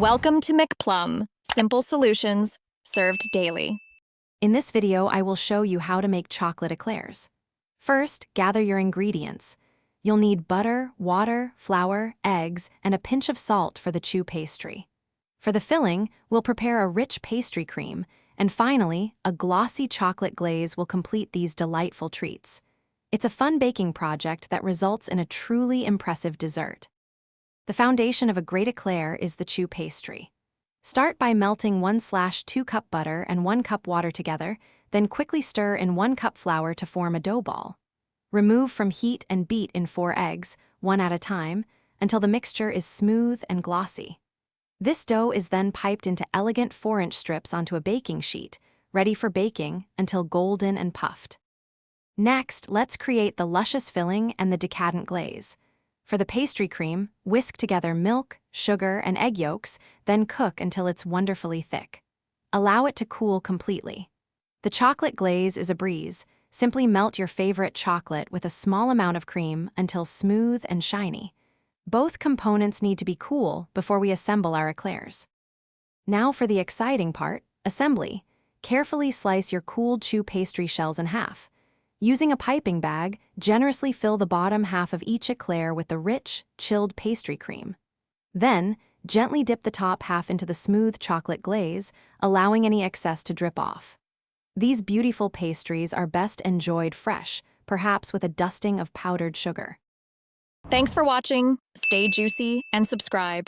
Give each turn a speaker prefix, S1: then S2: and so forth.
S1: Welcome to McPlum, simple solutions served daily.
S2: In this video, I will show you how to make chocolate eclairs. First, gather your ingredients. You'll need butter, water, flour, eggs, and a pinch of salt for the choux pastry. For the filling, we'll prepare a rich pastry cream, and finally, a glossy chocolate glaze will complete these delightful treats. It's a fun baking project that results in a truly impressive dessert. The foundation of a great eclair is the choux pastry. Start by melting 1/2 cup butter and 1 cup water together, then quickly stir in 1 cup flour to form a dough ball. Remove from heat and beat in 4 eggs, one at a time, until the mixture is smooth and glossy. This dough is then piped into elegant 4-inch strips onto a baking sheet, ready for baking until golden and puffed. Next, let's create the luscious filling and the decadent glaze. For the pastry cream, whisk together milk, sugar, and egg yolks, then cook until it's wonderfully thick. Allow it to cool completely. The chocolate glaze is a breeze. Simply melt your favorite chocolate with a small amount of cream until smooth and shiny. Both components need to be cool before we assemble our eclairs. Now for the exciting part, assembly. Carefully slice your cooled choux pastry shells in half. Using a piping bag, generously fill the bottom half of each eclair with the rich, chilled pastry cream. Then, gently dip the top half into the smooth chocolate glaze, allowing any excess to drip off. These beautiful pastries are best enjoyed fresh, perhaps with a dusting of powdered sugar.
S1: Thanks for watching. Stay juicy and subscribe.